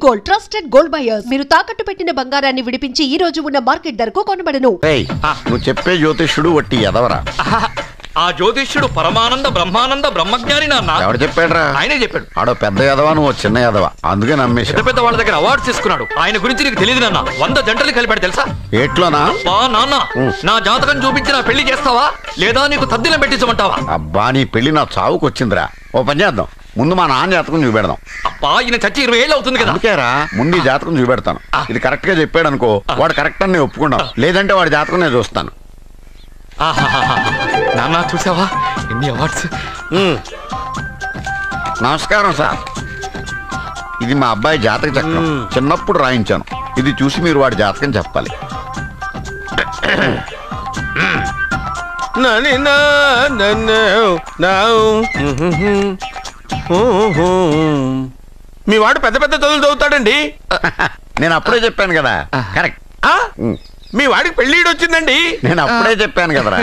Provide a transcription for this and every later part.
Gold trusted gold buyers. మీరు తాకట్టు పెట్టిన బంగారాన్ని విడిపించి ఈ రోజు ఉన్న మార్కెట్ ధరకు కొనబడను. నువ్వు చెప్పే జ్యోతిష్యుడు వట్టి ఎదవరా? ఆ జ్యోతిష్యుడు పరమానంద బ్రహ్మానంద బ్రహ్మజ్ఞాని నాన్న. ఎవడు చెప్పాడురా? ఆయనే చెప్పాడు. ఆడో పెద్ద ఎదవా, నువ్వు చిన్న ఎదవా, అందుకే నమ్మేసి. పెద్ద పెద్ద వాళ్ళ దగ్గర అవార్డ్స్ తీసుకున్నాడు. ఆయన గురించి నీకు తెలియదు నాన్న. 100 జంటలు కలిపాడు తెలుసా? ఏట్లోనా? నాన్న, నా జాతకం చూపించి నా పెళ్లి చేస్తావా లేదా నీకు తద్దిలం పెట్టించమంటావా? అబ్బా, నీ పెళ్లి నా చావుకు వచ్చిందిరా. ఓ పని చేద్దాం, ముందు మా నాన్న జాతకం చూపెడదాం. అబ్బా, ఈయన చచ్చి 20 ఏళ్ళు అవుతుంది కదా. అందుకేరా ముందు ఈ జాతకం చూపెడతాను. ఇది కరెక్ట్ గా చెప్పాడు అనుకో, వాడు కరెక్ట్ అని నేను ఒప్పుకున్నాను. లేదంటే వాడి జాతకం నేను చూస్తాను. నాన్న చూసావా ఎన్ని అవార్డ్స్? నమస్కారం సార్. ఇది మా అబ్బాయి జాతక చక్రం, చిన్నప్పుడు రాయించాను. ఇది చూసి మీరు వాడి జాతకం చెప్పాలి. మీ వాడు పెద్ద పెద్ద చదువులు చదువుతాడండి. నేను అప్పుడే చెప్పాను కదా. కరెక్ట్. మీ వాడికి పెళ్లిడు వచ్చిందండి. నేను అప్పుడే చెప్పాను కదరా.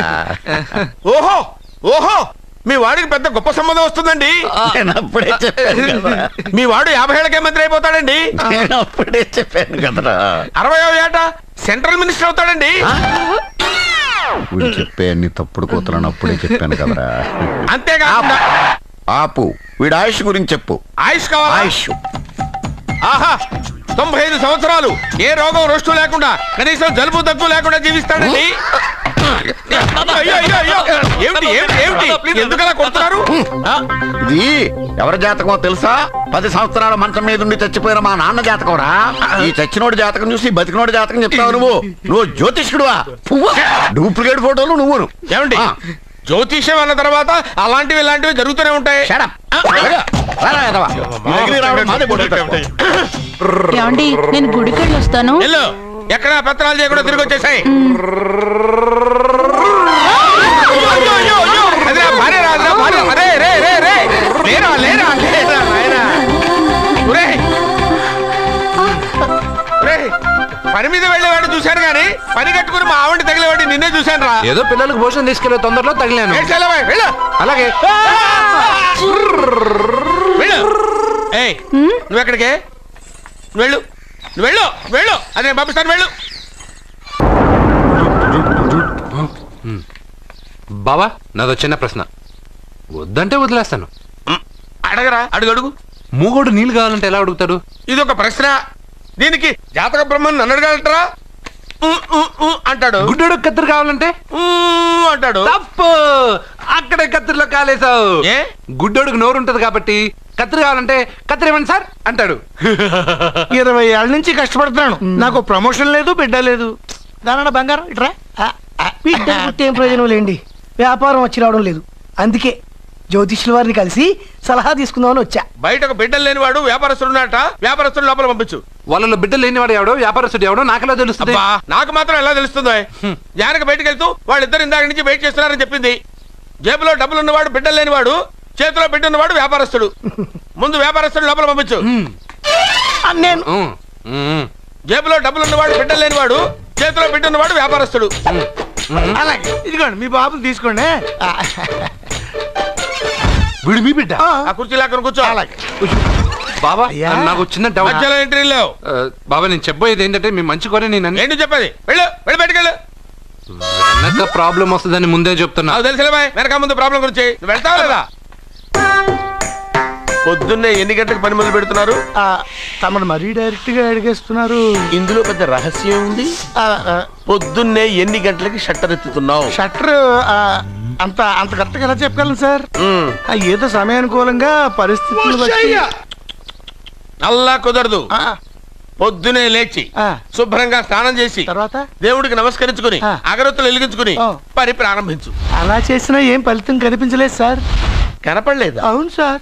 ఓహో ఓహో, మీ వాడికి పెద్ద గొప్ప సంబంధం వస్తుందండి. నేను అప్పుడే చెప్పాను కదా. మీ వాడు 50 ఏళ్ళకే మంత్రి అయిపోతాడండి. నేను అప్పుడే చెప్పాను కదరా. 60వ ఏట సెంట్రల్ మినిస్టర్ అవుతాడండి. వీడు చెప్పే అన్ని తప్పుడు కోతలను అప్పుడే చెప్పాను కదరా. అంతేకాదు, ఆపు, వీడి ఆయుష్ గురించి చెప్పు. ఆయుష్ కావాలా? ఆయుష్ ఆహా, 95 సంవత్సరాలు ఏ రోగం రోస్టు లేకుండా, కనీసం జలుబు దగ్గు లేకుండా జీవిస్తాడండి. ఎందుకలా కొడుతున్నారు? ఇది ఎవరి జాతకమో తెలుసా? 10 సంవత్సరాల మంచం మీద ఉండి చచ్చిపోయిన మా నాన్న జాతకం రా. ఈ చచ్చినోడి జాతకం చూసి బతికినోడి జాతకం చెప్తావు నువ్వు జ్యోతిష్కుడువా? డూప్లికేట్ ఫోటోలు నువ్వును. ఏమండి, జ్యోతిష్యం అన్న తర్వాత అలాంటివి ఇలాంటివి జరుగుతూనే ఉంటాయి. ఏమండి, నేను గుడికి వెళ్ళి వస్తాను. ఎక్కడ పత్రాలు చేయకుండా తిరిగి వచ్చేసాయి. పని మీద వెళ్ళేవాడిని చూశాను గానీ పని కట్టుకుని మా ఆవిడ తగిలేవాడి నిన్నే చూశాను రా. ఏదో పిల్లలకు భోజనం తీసుకెళ్లే తొందరలో తగిలాను. అలాగే నువ్వెక్కడికే? వెళ్ళు వెళ్ళు వెళ్ళు, అదే పంపిస్తాను, వెళ్ళు. బావా, నాదో చిన్న ప్రశ్న. వద్దంటే వదిలేస్తాను. అడగరా, అడుగు అడుగు. మూగోడు నీళ్ళు కావాలంటే ఎలా అడుగుతాడు? ఇది ఒక ప్రశ్న. దీనికి జాతక బ్రహ్మను నన్ను అడగలటరా? అంటాడు. గుడ్డోడు కత్తిరి కావాలంటే అంటాడు. తప్పు, అక్కడే కత్తిరిలో కాలేసావు. గుడ్డోడుకు నోరు ఉంటది కాబట్టి కత్తిరి కావాలంటే కత్తిరి ఇవ్వండి సార్ అంటాడు. 20 ఏళ్ళ నుంచి కష్టపడుతున్నాను, నాకు ప్రమోషన్ లేదు, బిడ్డ లేదు. దాని బంగారం ఇట్రా. బిడ్డ ఏం ప్రయోజనం లేండి, వ్యాపారం వచ్చి రావడం లేదు. అందుకే జ్యోతిష్యుల వారిని కలిసి సలహా తీసుకుందామని వచ్చా. బయటకు బిడ్డలు లేనివాడు వ్యాపారస్తుడు ఉన్నట. వ్యాపారస్తుడు లోపల పంపించు. వాళ్ళలో బిడ్డలు లేనివాడు ఎవడో వ్యాపారస్తుడు ఎవడో నాకెలా తెలుస్తుంది? నాకు మాత్రం ఎలా తెలుస్తుందో? జానకి బయటకు వెళ్తూ వాళ్ళిద్దరు ఇందాక నుంచి వెయిట్ చేస్తున్నారని చెప్పింది. జేబులో డబ్బులు ఉన్నవాడు బిడ్డలు లేనివాడు, చేతిలో బిడ్డ ఉన్నవాడు వ్యాపారస్తుడు. ముందు వ్యాపారస్తుడు లోపల పంపించు. నేను జేబులో డబ్బులు ఉన్నవాడు బిడ్డలు లేనివాడు, చేతిలో బిడ్డ ఉన్నవాడు వ్యాపారస్తుడు. అలాగే, ఇదిగోండి మీ బాబుని తీసుకోండి. వీడు మీ బిడ్డ? ఆ కుర్చీ లాక్కని కూర్చో. అలాగే బాబా, నాకు చిన్న డౌట్. బాబా, నేను చెప్పబోయేది ఏంటంటే మీ మంచి కోరే నేను ఏంటి చెప్పేది? వెళ్ళు, వెళ్ళి బయటకెళ్ళు. వెనక ప్రాబ్లం వస్తుందని ముందే చెప్తున్నా. తెలుసులే బాయ్, వెనక ముందు ప్రాబ్లం గురించి. వెళ్తావా లేదా? పొద్దున్నే ఎన్ని గంటలకు పని మొదలు పెడుతున్నారు? తమను మరీ డైరెక్ట్ గా అడిగేస్తున్నారు. ఇందులో పెద్ద రహస్యం ఉంది. పొద్దున్నే ఎన్ని గంటలకి షట్టర్ ఎత్తుతున్నావు? షట్టర్ అంత కరెక్ట్గా ఎలా చెప్పగలను సార్? ఏదో సమయానుకూలంగా పరిస్థితులు బట్టి. అల్లా కుదరదు. పొద్దునే లేచి శుభ్రంగా స్నానం చేసి తర్వాత దేవుడికి నమస్కరించుకుని అగరొత్తులు వెలిగించుకుని పని ప్రారంభించు. అలా చేసినా ఏం ఫలితం కనిపించలేదు సార్. కనపడలేదు? అవును సార్.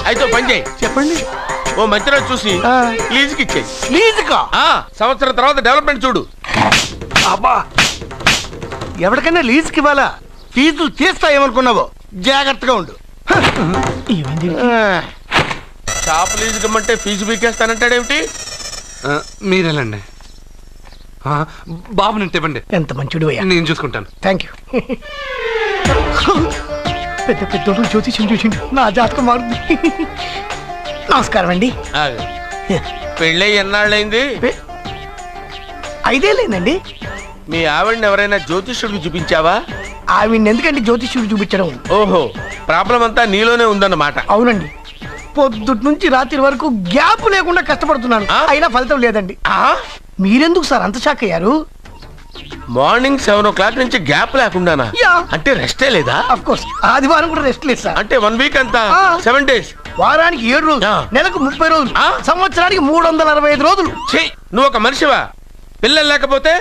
అయితే పని చేయి. చెప్పండి. ఓ మంచి రోజు చూసి లీజుకి ఇచ్చేయి. లీజుకా? సంవత్సరం తర్వాత డెవలప్మెంట్ చూడు. అబ్బా, ఎవరికైనా లీజుకి ఇవ్వాలా? ఫీజులు తీస్తాయేమనుకున్నావో, జాగ్రత్తగా ఉండు. షాప్ లీజుకి ఇమ్మంటే ఫీజు పీకేస్తానంటాడేమిటి? మీరేలండి బాబు, నేను తెప్పండి. ఎంత మంచిడు, నేను చూసుకుంటాను. Thank you. పెద్ద పెద్దోడు జ్యోతిష్యం చూసిండు, నా జాతకం మారుంది. నమస్కారం అండి. పెళ్ళై ఎన్నాళ్ళైంది? 5 ఏళ్ళైందండి. మీ ఆవిడని ఎవరైనా జ్యోతిష్యుడికి చూపించావా? ఆవిడ ఎందుకండి జ్యోతిష్యుడు చూపించడం? ఓహో, ప్రాబ్లం అంతా నీలోనే ఉందన్నమాట. అవునండి, పొద్దుటి నుంచి రాత్రి వరకు గ్యాప్ లేకుండా కష్టపడుతున్నాను, అయినా ఫలితం లేదండి. మీరెందుకు సార్ అంత షాక్ అయ్యారు? మార్నింగ్ 7 o'clock నుంచి గ్యాప్ లేకుండానా? అంటే రెస్టే లేదా? ఆఫ్ కోర్స్, ఆదివారం కూడా రెస్ట్ లేదు సార్. అంటే 1 week అంతా 7 days, వారానికి 7 రోజులు, నెలకు 30 రోజులు, సంవత్సరానికి 365 రోజులు. నువ్వు ఒక మనిషివా? పిల్లలు లేకపోతే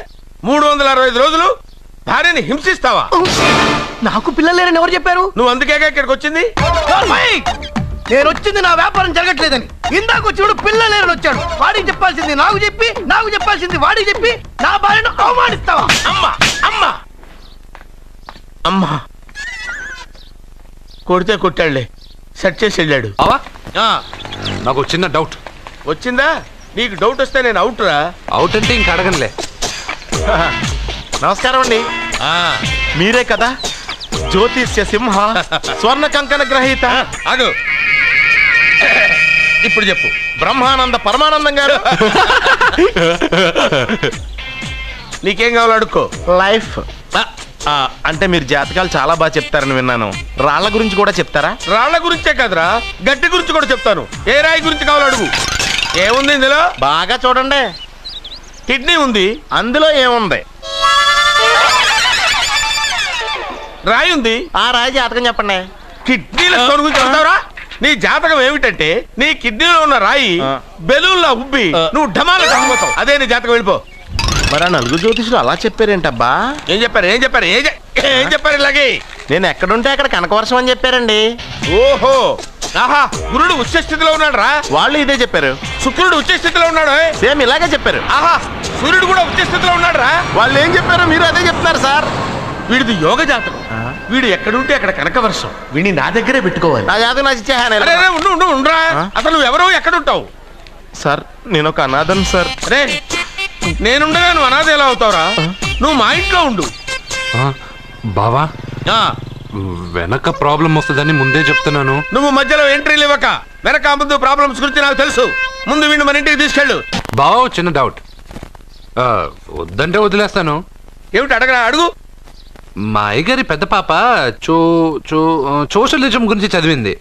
365 రోజులు భార్యని హింసిస్తావా? నాకు పిల్లలు లేరని ఎవరు చెప్పారు? నువ్వు అందుకేగా ఇక్కడికి వచ్చింది. నేను వచ్చింది నా వ్యాపారం జరగట్లేదని. ఇందాక వచ్చినప్పుడు పిల్లలు లేరని వచ్చాడు. వాడికి చెప్పాల్సింది నాకు చెప్పి, నాకు చెప్పాల్సింది వాడికి చెప్పి నా భార్యను అవమానిస్తావా? అమ్మా అమ్మా అమ్మా, కొడితే కొట్టాడులే, సెట్ చేసి వెళ్ళాడు. నాకు చిన్న డౌట్ వచ్చిందా? నీకు డౌట్ వస్తే నేను అవుట్ రా. అవుట్ అంటే ఇంక అడగనులే. నమస్కారం అండి. మీరే కదా జ్యోతిష్య సింహ స్వర్ణ కంకణ గ్రహీత? అదు ఇప్పుడు చెప్పు. బ్రహ్మానంద పరమానందం గారు. నీకేం కావాలో అడుక్కో. లైఫ్ అంటే మీరు జాతకాలు చాలా బాగా చెప్తారని విన్నాను. రాళ్ల గురించి కూడా చెప్తారా? రాళ్ల గురించే కదరా, గట్టి గురించి కూడా చెప్తాను. ఏ రాయి గురించి కావాలో అడుగు. ఏముంది ఇందులో? బాగా చూడండి. కిడ్నీ ఉంది. అందులో ఏముంది? రాయి ఉంది. ఆ రాయి జాతకం చెప్పండి. కిడ్నీల స్టోన్ గురించి చెప్తావురా? నీ జాతకం ఏమిటంటే నీ కిడ్నీలో ఉన్న రాయి బెలూన్లా ఉబ్బి నువ్వు ఢమాల చచ్చిపోతావు. అదే నీ జాతకం. వెళ్ళిపో. మరి ఆ నలుగురు జ్యోతిషులు అలా చెప్పారేంటబ్బా? ఏం చెప్పారు? ఏం చెప్పారు? ఏం చెప్పారు? ఇలాగే నేను ఎక్కడుంటే అక్కడ కనకవర్షం అని చెప్పారండి. ఓహో, ఆహా, గురుడు ఉచ్చ స్థితిలో ఉన్నాడు రా. వాళ్ళు ఇదే చెప్పారు. శుక్రుడు ఉచ్చ స్థితిలో ఉన్నాడు. సేమ్ ఇలాగే చెప్పారు. ఆహా, సూర్యుడు కూడా ఉచ్చ స్థితిలో ఉన్నాడు రా. వాళ్ళు ఏం చెప్పారు మీరు అదే చెప్తున్నారు సార్. వీడిది యోగ జాతకం. వీడు ఎక్కడుంటే అక్కడ కనకవర్షం. వీడిని నా దగ్గరే పెట్టుకోవాలి. నా జాతకం నాకు ఇచ్చేహాను. ఉండరా. అసలు నువ్వు ఎవరో ఎక్కడుంటావు? సార్ నేను ఒక అనాథం సార్. రే, నేనుండగా నువ్వు అనాథ ఎలా అవుతావురా? నువ్వు మా ఇంట్లో ఉండు. బావా, వెనక ప్రాబ్లం వస్తుందని ముందే చెప్తున్నాను. నువ్వు మధ్యలో ఎంట్రీలు ఇవ్వక. వెనక ముందు ప్రాబ్లమ్స్ గురించి నాకు తెలుసు. ముందు వీడిని మన ఇంటికి తీసుకెళ్ళు. బావా, చిన్న డౌట్. వద్దంటే వదిలేస్తాను. ఏమిటి అడగరా? అడుగు. మా అయ్యగారి పెద్ద పాప సోషలిజం గురించి చదివింది.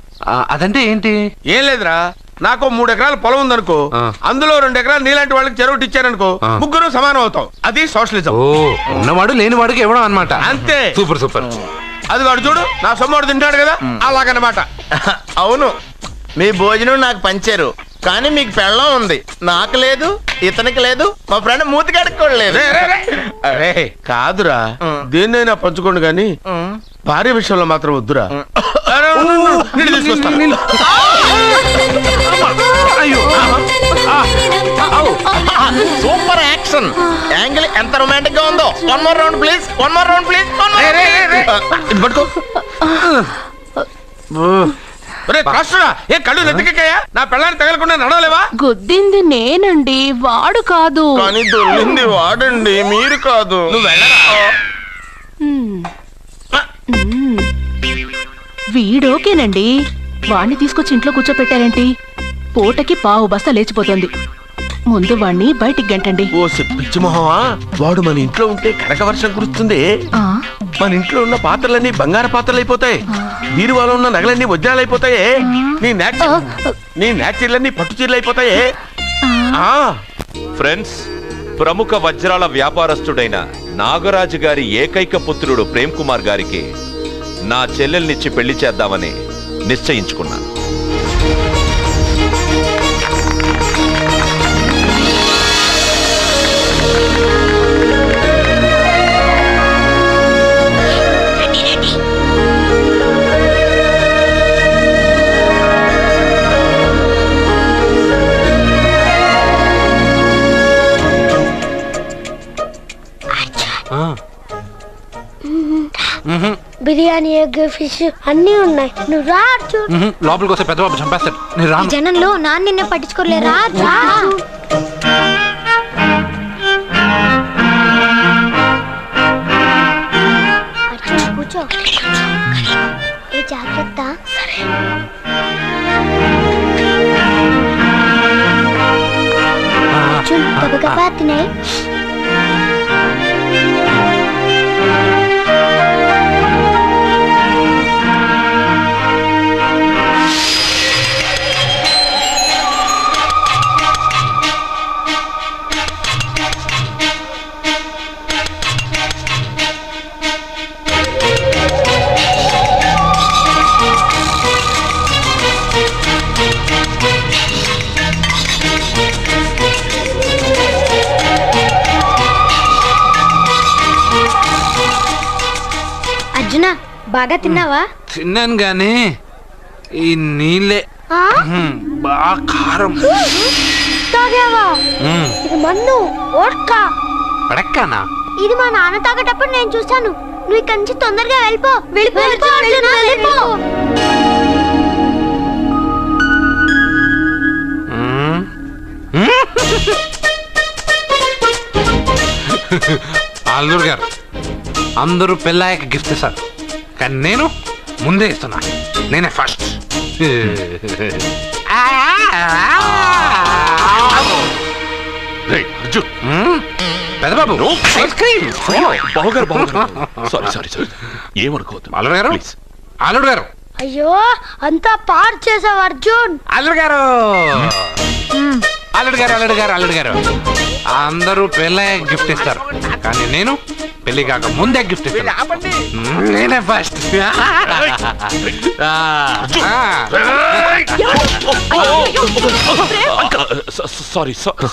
అదంటే ఏంటి? ఏం లేదురా, నాకు 3 ఎకరాల పొలం ఉందనుకో, అందులో 2 ఎకరాలు నీలాంటి వాళ్ళకి చెరువు ఇచ్చారనుకో, ముగ్గురు సమానం అవుతాం. అది సోషలిజం. ఓ, ఉన్నవాడు లేనివాడికి ఇవ్వడం అన్నమాట. అంతే. Super super. అది వాడు చూడు, నా సొమ్మడు తింటాడు కదా, అలాగనమాట. అవును, మీ భోజనం నాకు పంచారు, కానీ మీకు పెళ్ళం ఉంది, నాకు లేదు, ఇతనికి లేదు, మా ఫ్రెండ్ మూతి కడుక్కోలేదు. కాదురా, దేన్నైనా పంచుకోండి కానీ భార్య విషయంలో మాత్రం వద్దురా. సూపర్ యాక్షన్ యాంగిల్ ఎంత రొమాంటిక్ గా ఉందో. 1 more round please, 1 more round please. పట్టుకో. ఏ కళ్ళు నెత్తికెక్కాయా? నా పెళ్ళాన్ని తగలకుండా నడవలేవా? గుద్దింది నేనండి, వాడు కాదు. కానీ దొల్లింది వాడండి, మీరు కాదు. నువ్వు వెళ్ళరా. వీడోకేనండి, వాణ్ణి తీసుకొచ్చి ఇంట్లో కూర్చోపెట్టారేంటి? పూటకి పావు బస్తా లేచిపోతుంది. ముందు వాణ్ణి బయటికి గంటండి. ఓ పిచ్చి మొహమా, వాడు మన ఇంట్లో ఉంటే కనకవర్షం కురుస్తుంది. మన ఇంట్లో ఉన్న పాత్రలన్నీ బంగారు పాత్రలు అయిపోతాయి, బీరువాలో ఉన్న నగలన్నీ వజ్రాలు అయిపోతాయి, నీ నాచీర్లన్నీ పట్టు చీరలు అయిపోతాయి. ఫ్రెండ్స్, ప్రముఖ వజ్రాల వ్యాపారస్తుడైన నాగరాజు గారి ఏకైక పుత్రుడు ప్రేమ్ కుమార్ గారికి నా చెల్లెల్నిచ్చి పెళ్లి చేద్దామని నిశ్చయించుకున్నాను. బిర్యానీ, ఎగ్, ఫిష్ అన్నీ ఉన్నాయి. నువ్వు రా. లోపలికి వస్తే పెద్ద బాబు చంపేస్తాడు. నేను రాను. జనంలో నాన్న నిన్నే పట్టించుకోలే. రా. కూర్చో. ఏ జాగ్రత్త. సరే. చపాతి नहीं అర్జున బాగా తిన్నావా? తిన్నాను గానీ ఈ నీళ్ళే బాగా కారం. తాగావా? ఇది మన్ను ఓడ్కా. పడక్కానా? ఇది మా నాన్న తాగేటప్పుడు నేను చూశాను. నువ్వు ఇక్కడి నుంచి తొందరగా వెళ్ళిపో. వెళ్ళిపో అర్జున, వెళ్ళిపో. అల్లుడు గారు అందరూ పెళ్ళాయక గిఫ్ట్ ఇస్తారు, కానీ నేను ముందే ఇస్తున్నా. నేనే ఫస్ట్. పెద్దబాబు ఐస్ క్రీమ్. ఏమనుకోవద్దు అల్లుడు గారు, అల్లుడు గారు. అయ్యో అంతా పాడు చేసావు అర్జున్. అల్లుడు గారు, అల్లుడు గారు, అల్లుడు గారు, అల్లుడు గారు. అందరూ పెళ్ళాయక గిఫ్ట్ ఇస్తారు, కానీ నేను పెళ్లి కాక ముందే గిఫ్ట్ ఇస్తాను. నేనే ఫస్ట్.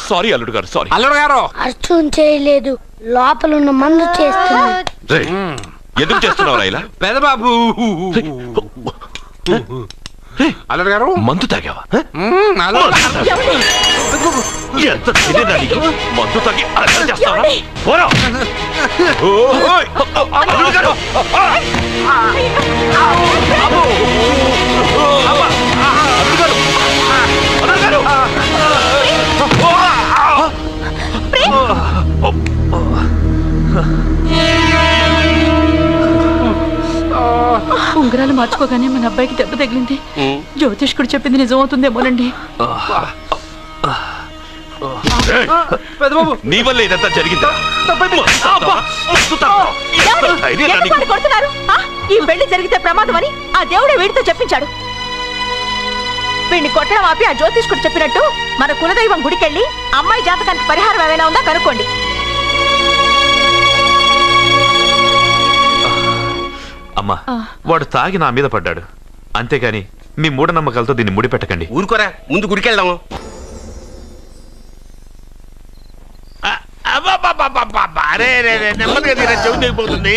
సారీ అల్లుడు గారు, సారీ. అల్లుడు గారు, అర్జున్ చేయలేదు, లోపల ఉన్న మందు చేస్తుంది. ఎందుకు చేస్తున్నావు ఇలా? పెద్దబాబు. అల్లుడు గారు, మందు తాగావా? ఎంత మందు తాగి చేస్తావా? ఉంగరాలు మార్చుకోగానే మన అబ్బాయికి దెబ్బ తగిలింది. జ్యోతిష్కుడు చెప్పింది నిజమవుతుందేమోనండి. నీ వల్ల ఇదంతా జరిగిందా? ఈ పెళ్లి జరిగితే ప్రమాదం అని ఆ దేవుడే వీడితో చెప్పించాడు. వీడిని కొట్టడం ఆపి ఆ జ్యోతిష్కుడు చెప్పినట్టు మన కులదైవం గుడికెళ్ళి అమ్మాయి జాతకానికి పరిహారం ఏమైనా ఉందా కనుక్కోండి. అమ్మా, వాడు తాగి నా మీద పడ్డాడు, అంతేగాని మీ మూఢనమ్మకాలతో దీన్ని ముడిపెట్టకండి. ఊరుకోరా, ముందు గుడికెళ్దాము. నెమ్మదిగా తీరా, చెవి తెగిపోతుంది.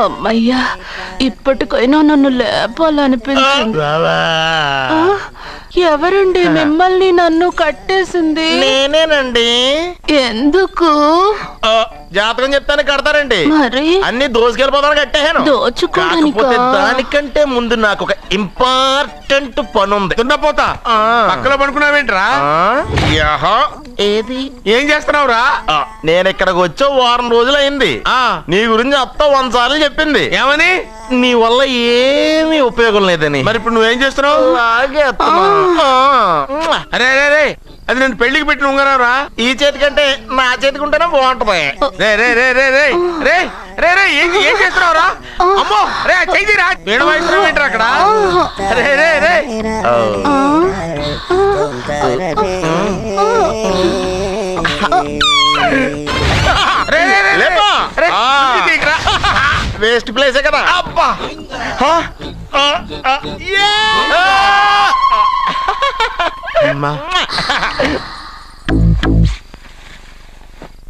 అమ్మయ్యా, ఇప్పటికైనా నన్ను లేపాలనిపించింది. ఎవరండి మిమ్మల్ని నన్ను కట్టేసింది? నేనేనండి. ఎందుకు? జాతకం చెప్తాను కడతారండి. మరి అన్ని దోసుకెళ్ళిపోతాను కట్టేహాను. కాకపోతే దానికంటే ముందు నాకు ఒక ఇంపార్టెంట్ పని ఉంది. దున్నపోతా పక్కలో పడుకున్నావేంట్రా? ఏది ఏం చేస్తున్నావురా? నేను ఇక్కడికి వచ్చి వారం రోజులు అయింది. నీ గురించి అత్త 100 సార్లు చెప్పింది. ఏమని? నీ వల్ల ఏమీ ఉపయోగం లేదని. మరి ఇప్పుడు నువ్వేం చేస్తున్నావు? అరే అరే రే, అది నేను పెళ్లికి పెట్టిన ఉంగరారా? ఈ చేతి కంటే నా చేతికి ఉంటేనే బాగుంటది. రే రే రే రే రే రే రే రే ఏం చేస్తున్నావురా? అమ్మో రే, చెయ్యిరా. వీణ వాయిస్తున్నావు ఏంట్రా అక్కడ? రే రే రే వేస్ట్ ప్లేసే కదా. అబ్బా,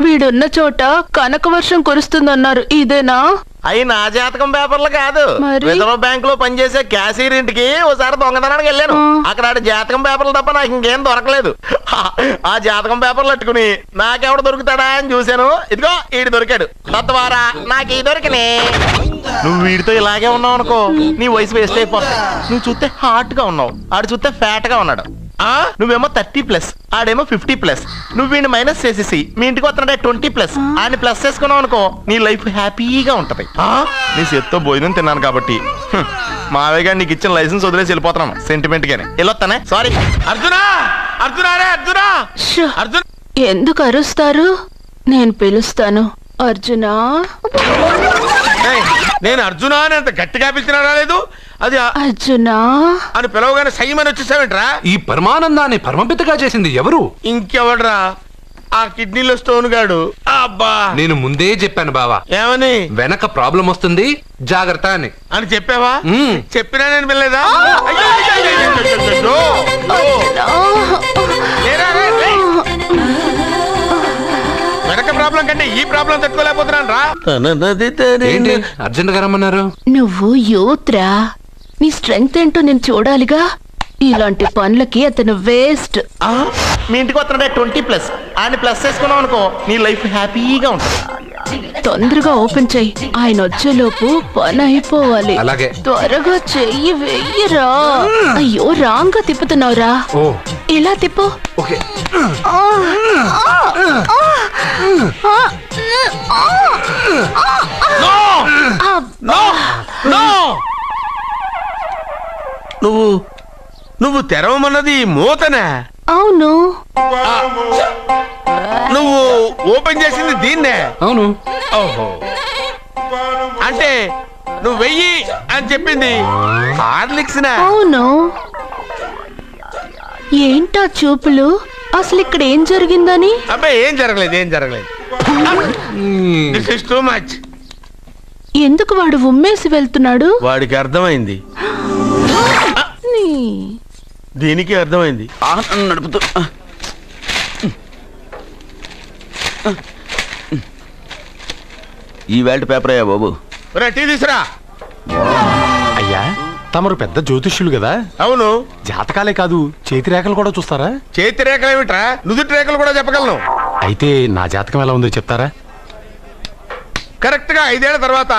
వీడున్న చోట కనక వర్షం కురుస్తుందన్నారు, ఇదేనా? అయి నా జాతకం పేపర్లు కాదు. రిజర్వ్ బ్యాంక్ లో పనిచేసే క్యాషియర్ ఇంటికి ఓసారి దొంగతనానికి వెళ్ళాను. అక్కడ ఆడ జాతకం పేపర్లు తప్ప నాకు ఇంకేం దొరకలేదు. ఆ జాతకం పేపర్లు పట్టుకుని నాకెవడు దొరుకుతాడా అని చూశాను. ఇదిగో ఈడు దొరికాడు. తద్వారా నాకు ఈ దొరికినే. నువ్వు వీడితో ఇలాగే ఉన్నావు అనుకో, నీ వయసు వేస్ట్ అయిపోతుంది. నువ్వు చూస్తే హాట్ గా ఉన్నావు, ఆడు చూస్తే ఫ్యాట్ గా ఉన్నాడు. నువ్వేమో 30+, ఆడేమో 50+. నువ్వు వీడిని మైనస్ చేసేసి మీ ఇంటికి వస్తున్నాడే 20+, ఆయన ప్లస్ చేసుకున్నావు అనుకో, నీ లైఫ్ హ్యాపీగా ఉంటది. నీ చేత్తో భోజనం తిన్నాను కాబట్టి మావయ్య గారు నీకు ఇచ్చిన లైసెన్స్ వదిలేసి వెళ్ళిపోతున్నాను సెంటిమెంట్ గానే వెళ్ళొస్తానే. సారీ. అర్జునా అర్జునా రే అర్జునా అర్జున్. ఎందుకు అరుస్తారు? నేను పిలుస్తాను. అర్జునా. నేను అర్జునా అని అంత గట్టిగా పిలిచినా రాలేదు. అది అర్జునా అని పిలవగానే సైమని వచ్చేసావేంట్రా? ఈ పరమానందాన్ని పరమపితగా చేసింది ఎవరు? ఇంకెవడ్రా? ఆ కిడ్నీలో స్టోన్ గాడు. అబ్బా నేను ముందే చెప్పాను బావా. ఏమని? వెనక ప్రాబ్లం వస్తుంది, జాగ్రత్త అని. అని చెప్పావా? చెప్పినా నేను వెళ్ళలేదా? వెనక ప్రాబ్లం కంటే ఈ ప్రాబ్లం తట్టుకోలేకపోతున్నాను రా. అర్జెంట్ గా రమ్మన్నారు. నువ్వు యూత్రా, నీ స్ట్రెంగ్త్ ఏంటో నేను చూడాలిగా. ఇలాంటి పనులకి అతను వేస్ట్. మీ ఇంటికి వస్తున్నాడే 20+ ఆయన ప్లస్ చేసుకున్నావు అనుకో, నీ లైఫ్ హ్యాపీగా ఉంటుంది. తొందరగా ఓపెన్ చెయ్యి, ఆయన వచ్చేలోపు పని అయిపోవాలి. అలాగే. త్వరగా చెయ్యి వెయ్యరా. అయ్యో రాంగ్ గా తిప్పుతున్నావురా. ఇలా తిప్పు. ఓకే. నువ్వు తెరవమన్నది మూతనే? అవును. నువ్వు ఓపెన్ చేసింది దీన్నే? అవును. ఓహో, అంటే నువ్వు వెయ్యి అని చెప్పింది హార్లిక్స్? అవును. ఏంటా చూపులు? అసలు ఇక్కడ ఏం జరిగిందని? అబ్బాయి ఏం జరగలేదు. This is too much. ఎందుకు వాడు ఉమ్మేసి వెళ్తున్నాడు? వాడికి అర్థమైంది, దీనికి అర్థమైంది. నడుపుతూ ఈ వేల్ట్ పేపర్ అయ్యా బాబు. టీ తీసురా. అయ్యా తమరు పెద్ద జ్యోతిష్యులు కదా? అవును. జాతకాలే కాదు, చేతి రేఖలు కూడా చూస్తారా? చేతి రేఖలు ఏమిట్రా, నుదుటి రేఖలు కూడా చెప్పగలను. అయితే నా జాతకం ఎలా ఉందో చెప్తారా? కరెక్ట్ గా 5 ఏళ్ల తర్వాత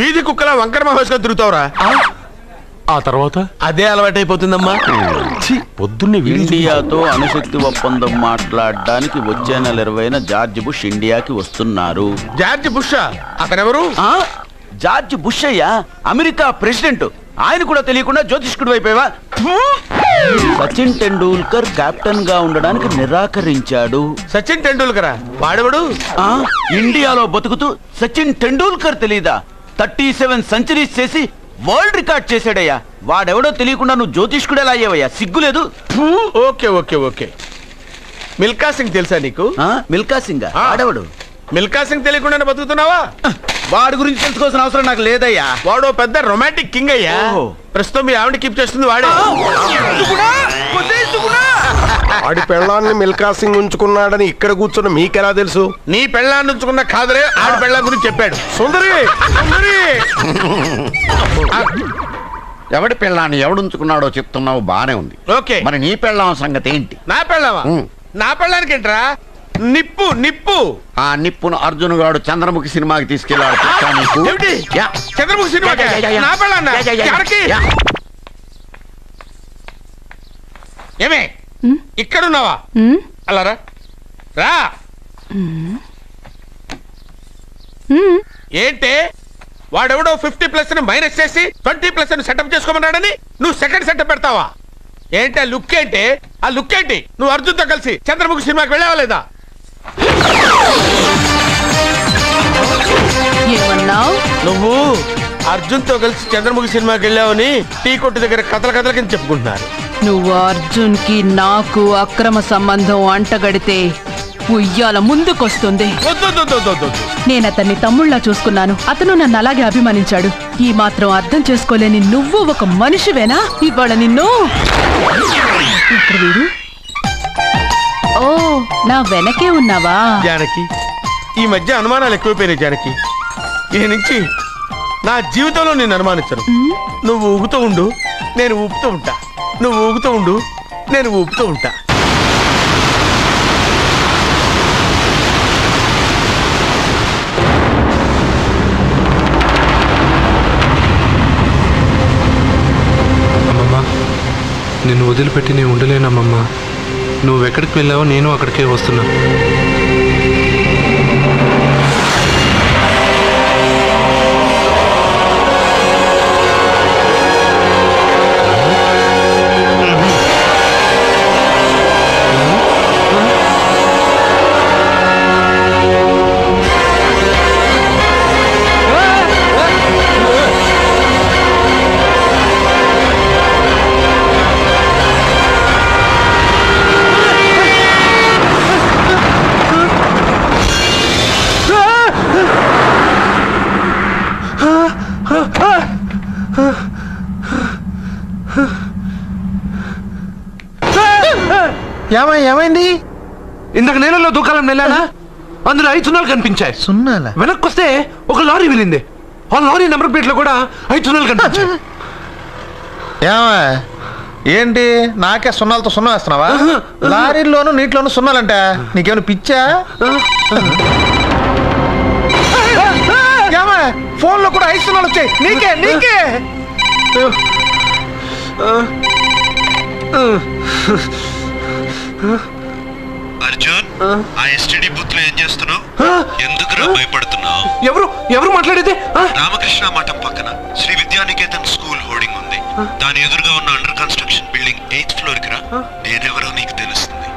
వీధి కుక్కల వంకర మహేష్గా తిరుగుతావురా. ఆ తర్వాత అదే అలవాటైపోతుందమ్మా. పొద్దున్నే ఇండియాతో అణుశక్తి ఒప్పందం మాట్లాడడానికి వచ్చే నెల 20న జార్జ్ బుష్ ఇండియాకి వస్తున్నారు. జార్జ్ బుష్ అతనెవరు? జార్జ్ బుష్ అయ్యా, అమెరికా ప్రెసిడెంట్. ఆయన కూడా తెలియకుండా జ్యోతిష్కుడు వైపోయావా? సచిన్ టెండూల్కర్ కెప్టెన్ గా ఉండడానికి నిరాకరించాడు. సచిన్ టెండూల్కరా? వాడెవడు? ఇండియాలో బతుకుతూ సచిన్ టెండూల్కర్ తెలీదా? 37 సెంచరీస్ చేసి వరల్డ్ రికార్డ్ చేశాడయ్యా. వాడెవడో తెలియకుండా నువ్వు జ్యోతిష్కుడు ఎలా అయ్యావయ్యా? సిగ్గులేదు. Okay okay okay. Milkha Singh తెలుసా నీకు? మిల్కా సింగ్ వాడెవడు? మిల్కా సింగ్ తెలియకుండా బతుకుతున్నావా? వాడి గురించి తెలుసుకోవాల్సిన అవసరం నాకు లేదయ్యా. వాడు పెద్ద రొమాంటిక్ కింగ్ అయ్యా. ప్రస్తుతం మీ ఆవిడ కీప్ చేస్తుంది వాడే. వాడి పెళ్ళాన్ని మిల్కా సింగ్ ఉంచుకున్నాడని ఇక్కడ కూర్చున్న మీకెలా తెలుసు? నీ పెళ్ళాన్ని ఉంచుకున్న కాదరే ఆడి పెళ్ళ గురించి చెప్పాడు. సుందరి ఎవడి పెళ్ళాన్ని ఎవడుంచుకున్నాడో చెప్తున్నావు, బానే ఉంది. ఓకే, మరి నీ పెళ్ళాం సంగతి ఏంటి? నా పెళ్ళావా? నా పెళ్ళానికి ఏంట్రా? నిప్పు నిప్పు. ఆ నిప్పును అర్జున్ గాడు చంద్రముఖి సినిమాకి తీసుకెళ్ళాడు. చంద్రముఖి సినిమా నా పెళ్ళాన్న? ఏమే ఇక్కడున్నావా? అలా రా రా. ఏంటే వాడెవడో 50+ మైనస్ చేసి 20+ సెటప్ చేసుకోమన్నాడని నువ్వు సెకండ్ సెటప్ పెడతావా? ఏంటి ఆ లుక్? ఏంటి ఆ లుక్? ఏంటి నువ్వు అర్జున్తో కలిసి చంద్రముఖి సినిమాకి వెళ్ళావా లేదా? నువ్వు అర్జున్తో కలిసి చంద్రముఖి సినిమాకి వెళ్ళావని టీ కొట్టు దగ్గర కథల కింద చెప్పుకుంటున్నారు. నువ్వు అర్జున్ కి నాకు అక్రమ సంబంధం అంటగడితే ఉయ్యాల ముందుకొస్తుంది. నేను అతన్ని తమ్ముళ్ళ చూసుకున్నాను. అతను నన్ను అలాగే అభిమానించాడు. ఈ మాత్రం అర్థం చేసుకోలేని నువ్వు ఒక మనిషివేనా? ఇవాళ నిన్ను వీడు. ఓ, నా వెనకే ఉన్నావా? జానకి, ఈ మధ్య అనుమానాలు ఎక్కువైపోయినాయి జానకి. ఈ నుంచి నా జీవితంలో నేను అనుమానించను. నువ్వు ఊగుతూ ఉండు, నేను ఊపుతూ ఉంటా. నువ్వు ఊగుతూ ఉండు, నేను ఊపుతూ ఉంటా. అమ్మమ్మ, నిన్ను వదిలిపెట్టి నేను ఉండలేనమ్మమ్మ. నువ్వెక్కడికి వెళ్ళావో నేను అక్కడికే వస్తున్నా. ఏమైంది? ఇందాక నేలలో దూకాలం వెళ్ళానా, అందులో 5 సున్నాలు కనిపించాయి. సున్నాలా? వెనక్కి వస్తే ఒక లారీ వెళ్ళింది. ఆ లారీ నెంబర్ ప్లేట్ లో కూడా 5 సున్నాలు కనిపించాయి. ఏంటి నాకే సున్నాలతో సున్నా వేస్తున్నావా? లారీల్లోనూ నీటిలోనూ సున్నాలంట. నీకేమైనా పిచ్చా? ఫోన్ లో కూడా 5 సున్నాలు వచ్చాయి. నీకే అర్జున్, ఆ ఎస్టీడీ బూత్ లో ఏం చేస్తున్నావు? ఎందుకురా భయపడుతున్నావు? ఎవరు మాట్లాడేది? రామకృష్ణ మఠం పక్కన శ్రీ విద్యానికేతన్ స్కూల్ హోర్డింగ్ ఉంది. దాని ఎదురుగా ఉన్న under construction building 8th floor కి రా. నేనెవరో నీకు తెలుస్తుంది.